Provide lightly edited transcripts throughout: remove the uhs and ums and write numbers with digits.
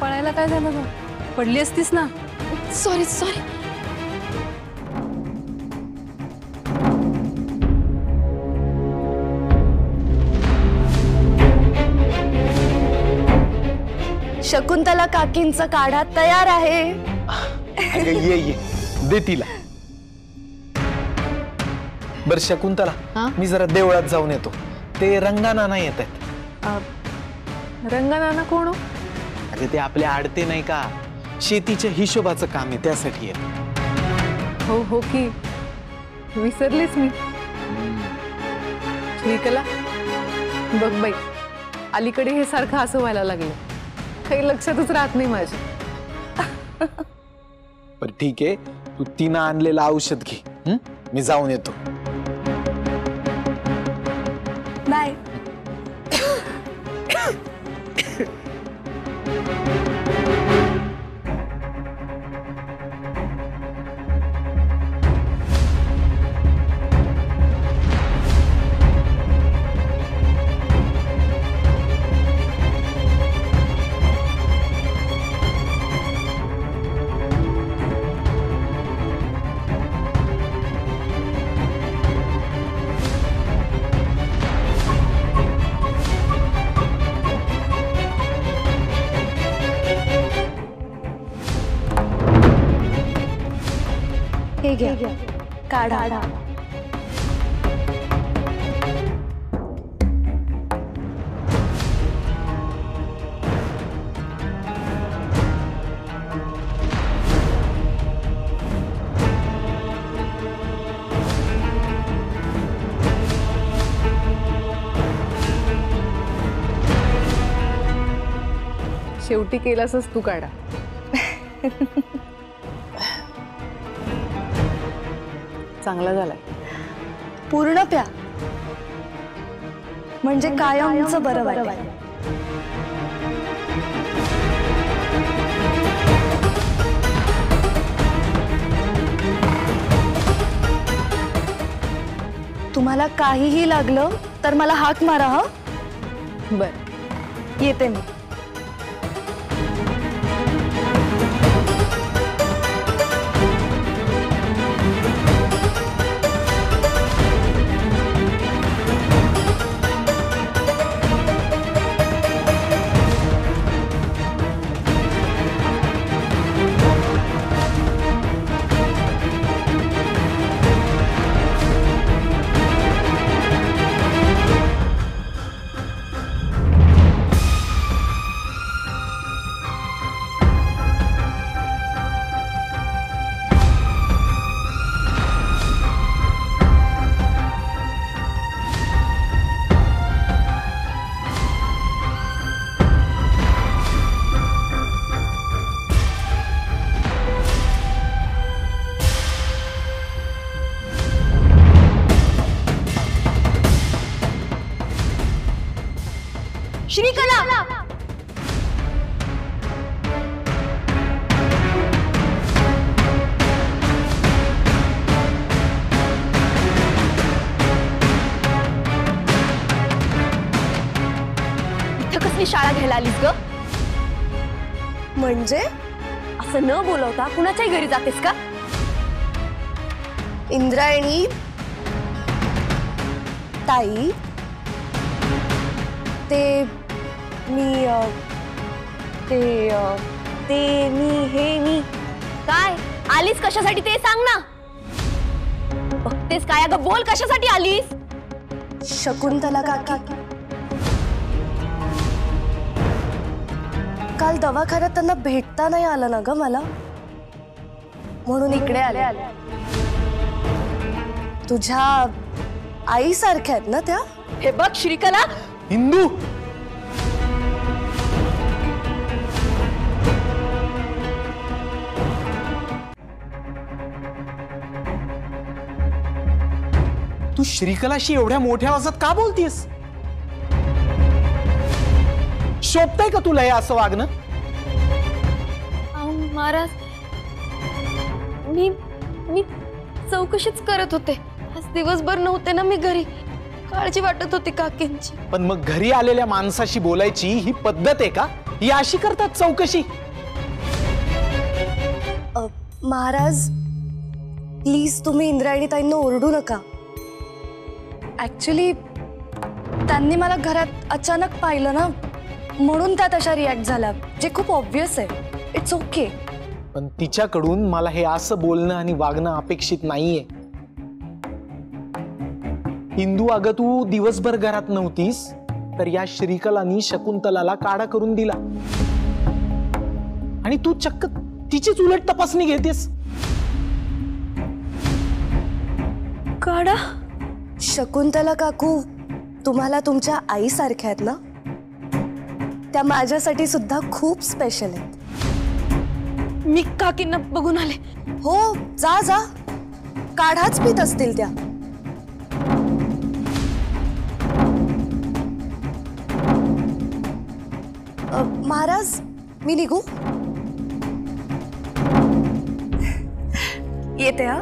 पळायला काय झालं ग? पडली असतीस ना. Sorry sorry. शकुंतला काकींचा काढा तयार आहे. ये दे तिला. बर शकुंतला, मी जरा देवळात जाऊन येतो. ते रंगानाना येत आहेत. रंगानाना कोण? अगं ते आपल्या आडते नाही का, शेतीच्या हिशोबाचं काम आहे त्यासाठी येत. हो हो की विसरलीस मी. श्रीकला बघ बाई, अलीकडे हे सारखं असं व्हायला लागलं, काही लक्षातच राहत नाही माझ्या. पण ठीक आहे, तू तिनं आणलेलं औषध घे. मी जाऊन येतो. बाय. हे घ्या काढा. शेवटी केलासच तू काढा. चांगला झालाय. पूर्ण प्या म्हणजे कायमचं बरं वाटेल. तुम्हाला काहीही लागलं तर मला हाक मारा. हा बर, येते मी. श्रीकला, इथं कसली शाळा घ्यायला आलीस ग? म्हणजे असं न बोलवता कुणाच्याही घरी जातेस का? इंद्रायणी ताई, ते मी मी काय आलीस कशासाठी ते सांग ना. बघतेस काय अगं, बोल कशासाठी आलीस? शकुंतला काकी काल दवाखान्यात त्यांना भेटता नाही आलं ना ग मला, म्हणून इकडे आले. तुझ्या आई सारख्या आहेत ना त्या? हे बघ श्रीकला. हिंदू, तू श्रीकलाशी एवढ्या मोठ्या आवाजात का बोलतीयस? शोभतंय का तुला हे असं वागणं? महाराज, मी चौकशीच करत होते. आज दिवसभर नव्हते ना मी घरी, काळजी वाटत होती काकींची. पण मग घरी आलेल्या माणसाशी बोलायची ही पद्धत आहे का? ही अशी करतात चौकशी? महाराज प्लीज तुम्ही इंद्रायणी ताईंना ओरडू नका. ऍक्च्युली त्यांनी मला घरात अचानक पाहिलं ना, म्हणून त्या तशा रिॲक्ट झाल्या, जे खूप ऑब्वियस आहे. It's okay. पण तिच्याकडून मला हे असं बोलणं आणि वागणं अपेक्षित नाहीये. इंदू, अगं तू दिवसभर घरात नव्हतीस तर या श्रीकलानी शकुंतलाला काढा करून दिला आणि तू चक्क तिचीच उलट तपासणी घेतेस. काढा? शकुंतला काकू तुम्हाला तुमच्या आई सारख्या आहेत ना, त्या माझ्यासाठी सुद्धा खूप स्पेशल आहेत. मी काकींना बघून आले. हो, जा जा, काढाच पित असतील त्या. महाराज मी निघू? येते हा.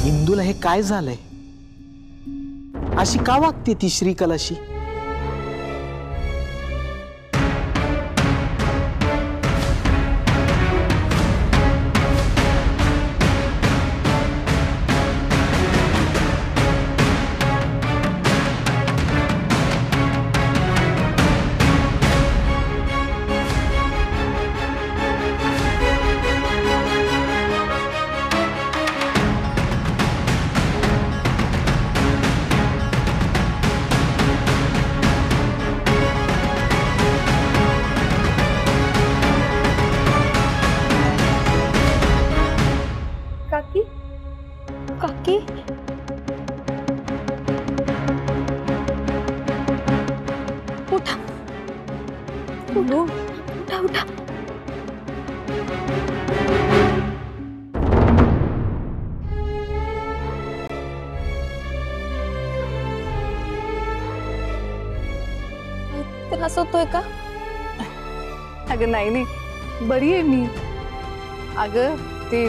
इंदूला हे काय झालंय? अशी का वागते ती श्रीकलाशी? काकी काकी उठा उठा उठा. त्रास होतोय का? अगं नाही, बरी आहे मी. अगं ते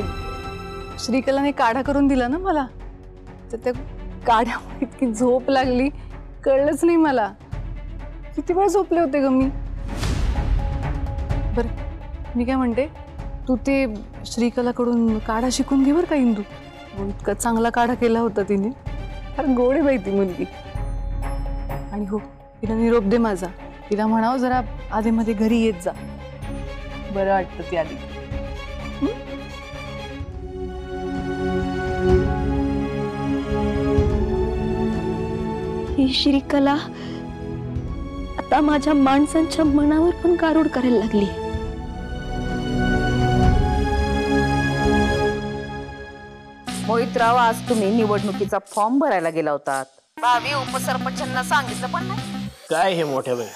श्रीकलाने काढा करून दिला ना मला, तर त्या काढ्यामुळे इतकी झोप लागली, कळलंच नाही मला. किती वेळ झोपले होते ग मी. बरं मी काय म्हणते, तू ते श्रीकलाकडून काढा शिकून घे बरं का इंदू. इतका चांगला काढा केला होता तिने. फार गोड आहे बाई ती मुलगी. आणि हो, तिला निरोप दे माझा. तिला म्हणावं जरा आधीमध्ये घरी येत जा, बरं वाटतं ती आली. ही श्रीकला आता माझ्या माणसांच्या मनावर पण गारुड करायला लागली. मोहितराव, आज तुम्ही निवडणुकीचा फॉर्म भरायला गेला होतात. भावी उपसरपंचांना सांगितलं पण नाही. काय हे मोठ्या बाई,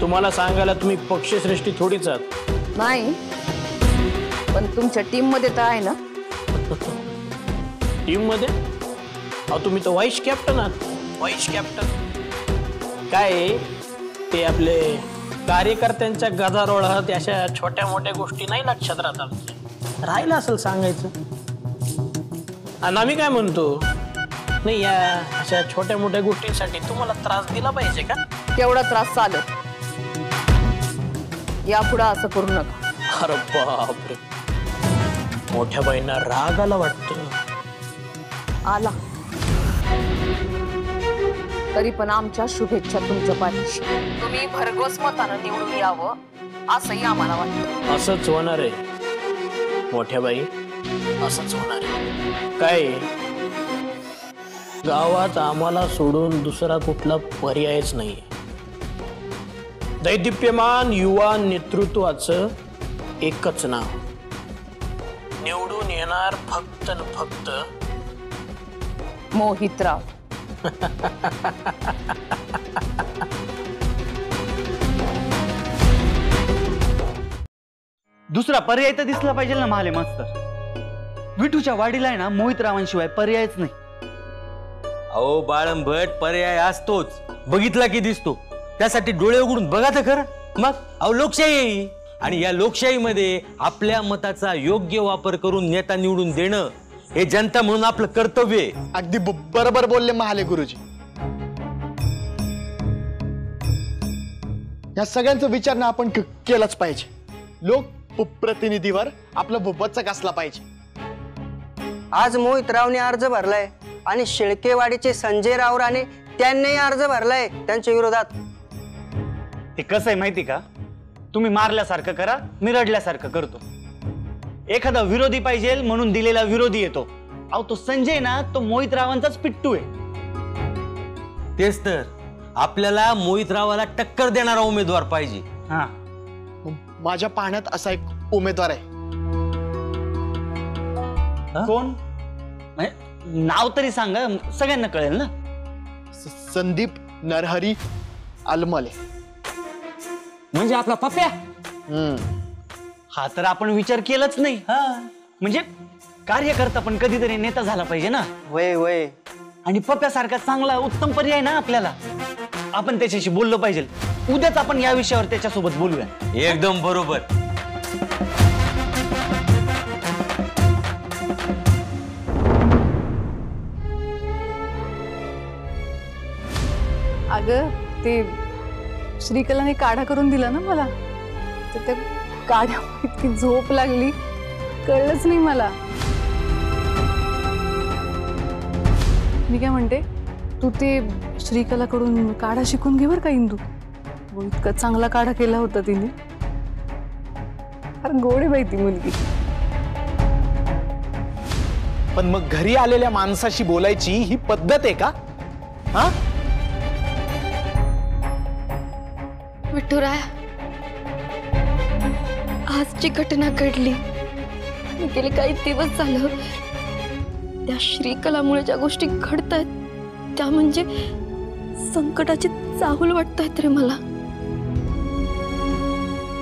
तुम्हाला सांगायला तुम्ही पक्षश्रेष्ठी थोडीच आहात. नाही, पण तुमच्या टीम मध्ये तर आहे ना. टीम मध्ये? अहो तुम्ही तर व्हाईस कॅप्टन आहात. व्हाईस कॅप्टन काय ते आपले कार्यकर्त्यांच्या गदारोळात अशा छोट्या मोठ्या गोष्टी नाही लक्षात राहतात. राहिलं असेल सांगायचं. आणि आम्ही काय म्हणतो, नाही या अशा छोट्या मोठ्या गोष्टींसाठी तुम्हाला त्रास दिला पाहिजे का? तेवढा त्रास चालत. यापुढे असं करू नका. अरे बापरे, मोठ्या बाईंना राग आला वाटतं. आला तरी पण आमच्या शुभेच्छा तुमच्या पाठीशी. तुम्ही भरघोस मतानं निवडून यावं असंही आम्हाला वाटतं. असंच होणार आहे मोठ्या बाई, असंच होणार आहे. काय गावात आम्हाला सोडून दुसरा कुठला पर्यायच नाही. दैदिप्यमान युवा नेतृत्वाचं एकच नाव, निवडून येणार फक्त न फक्त मोहितराव. दुसरा पर्याय तर दिसला पाहिजे ना महाले मास्तर. विठूच्या वाडीला आहे ना मोहितरावांशिवाय पर्यायच नाही. अहो बाळंभट, पर्याय असतोच, बघितला की दिसतो. त्यासाठी डोळे उघडून बघा तर खरं. मग अहो लोकशाही आहे, आणि या लोकशाहीमध्ये आपल्या मताचा योग्य वापर करून नेता निवडून देणं हे जनता म्हणून आपलं कर्तव्य आहे. अगदी बरोबर बोलले महाले गुरुजी. या सगळ्यांचा विचार ना आपण केलाच पाहिजे. लोक प्रतिनिधीवर आपलं बच्चा कसला पाहिजे. आज मोहित रावने अर्ज भरलाय आणि शेळकेवाडीचे संजय रावराने त्यांनीही अर्ज भरलाय त्यांच्या विरोधात. ते कसं आहे माहिती का, तुम्ही मारल्यासारखं करा, मी रडल्यासारखं करतो. एखादा विरोधी पाहिजे म्हणून दिलेला विरोधी येतो. अहो तो संजय ना, तो मोहित रावांचाच पिट्टू आहे. तेच तर, आपल्याला मोहित रावाला टक्कर देणारा उमेदवार पाहिजे. हा, माझ्या पाहण्यात असा एक उमेदवार आहे. कोण? नाव तरी सांगा, सगळ्यांना कळेल ना. संदीप नरहरी अलमले. म्हणजे आपला पप्प्या. हा तर आपण विचार केलाच नाही. म्हणजे कार्यकर्ता पण कधीतरी नेता झाला पाहिजे ना. वय वय. आणि पप्प्यासारखा चांगला उत्तम पर्याय ना आपल्याला. आपण त्याच्याशी बोललो पाहिजे. उद्याच आपण या विषयावर त्याच्यासोबत बोलूया. एकदम बरोबर. अगं ते श्रीकलाने काढा करून दिला ना मला, तर त्या काढ्यामुळे इतकी झोप लागली कळलंच नाही मला. मी काय म्हणते, तू ते श्रीकलाकडून काढा शिकून घे बरं का इंदू. इतका चांगला काढा केला होता तिने. फार गोड आहे बाई ती मुलगी. पण मग घरी आलेल्या माणसाशी बोलायची ही पद्धत आहे का? हा, विठुराया, आज जी घटना घडली, गेले काही दिवस झालं त्या श्रीकलामुळे ज्या गोष्टी घडतायत त्या म्हणजे संकटाची चाहूल वाटतायत रे मला.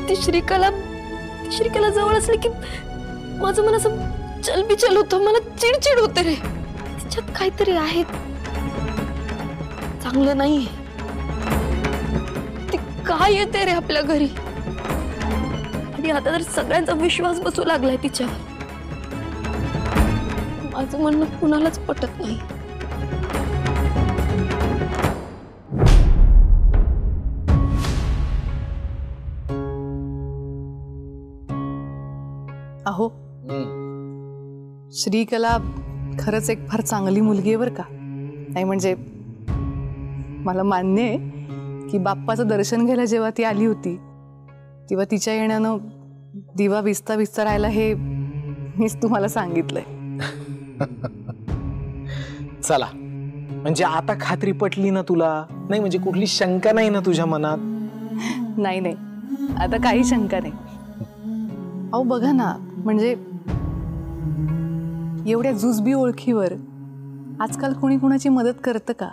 ती श्रीकला जवळ असली की माझं मन असं चलबिचल होतं, मला चिडचिड होते रे. तिच्यात काहीतरी आहे, चांगलं नाही. ती काय येते रे आपल्या घरी, आणि आता तर सगळ्यांचा विश्वास बसू लागलाय तिच्यावर. माझं म्हणणं कुणालाच पटत नाही. अहो, श्रीकला खरंच एक फार चांगली मुलगी आहे बरं का. नाही म्हणजे मला मान्य आहे की बाप्पाचं दर्शन घ्यायला जेव्हा ती आली होती तेव्हा तिच्या येण्यानं दिवा विस्ता राहिला हे मीच तुम्हाला सांगितलंय. चला, म्हणजे आता खात्री पटली ना तुला? नाही म्हणजे कुठली शंका नाही ना तुझ्या मनात? नाही नाही, आता काही शंका नाही. अहो बघा ना, म्हणजे एवढ्या जुजबी ओळखीवर आजकाल कोणी कुणाची मदत करतं का?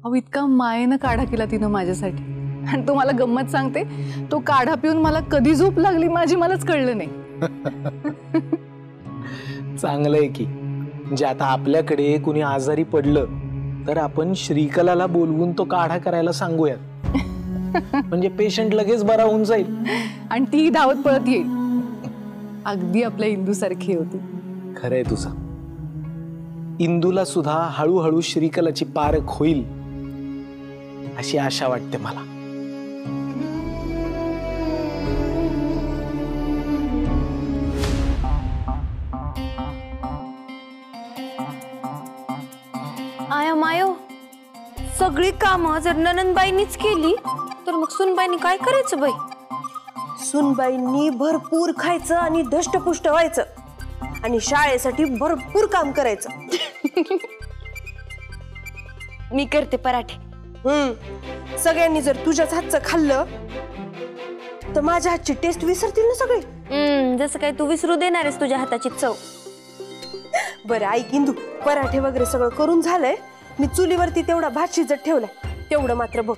अहो इतका मायेनं काढा केला तिनं माझ्यासाठी. आणि तुम्हाला गंमत सांगते, तो काढा पिऊन मला कधी झोप लागली माझी मलाच कळलं नाही. चांगलंय की, म्हणजे आता आपल्याकडे कुणी आजारी पडलं तर आपण श्रीकलाला बोलवून तो काढा करायला सांगूयात. म्हणजे पेशंट लगेच बरा होऊन जाईल आणि ती धावत पळत येईल. अगदी आपल्या इंदू सारखी होती. खरंय तुझं. इंदूला सुद्धा हळूहळू श्रीकलाची पारख होईल अशी आशा वाटते मला. आया मायो, सगळी कामं जर ननंदबाईंनीच केली तर मग सुनबाईंनी काय करायचं बाई? सुनबाईंनी भरपूर खायचं आणि धष्टपुष्ट व्हायचं आणि शाळेसाठी भरपूर काम करायचं. मी करते पराठे. सगळ्यांनी जर तुझ्याच हातचं खाल्लं तर माझ्या हातची टेस्ट विसरतील ना सगळे. जसं काय तू विसरू देणार आहेस तुझ्या हाताची चव. बरं ऐक इंदू, पराठे वगैरे सगळं करून झालंय. मी चुलीवरती तेवढा भात शिजत ठेवलाय, तेवढं मात्र बघ.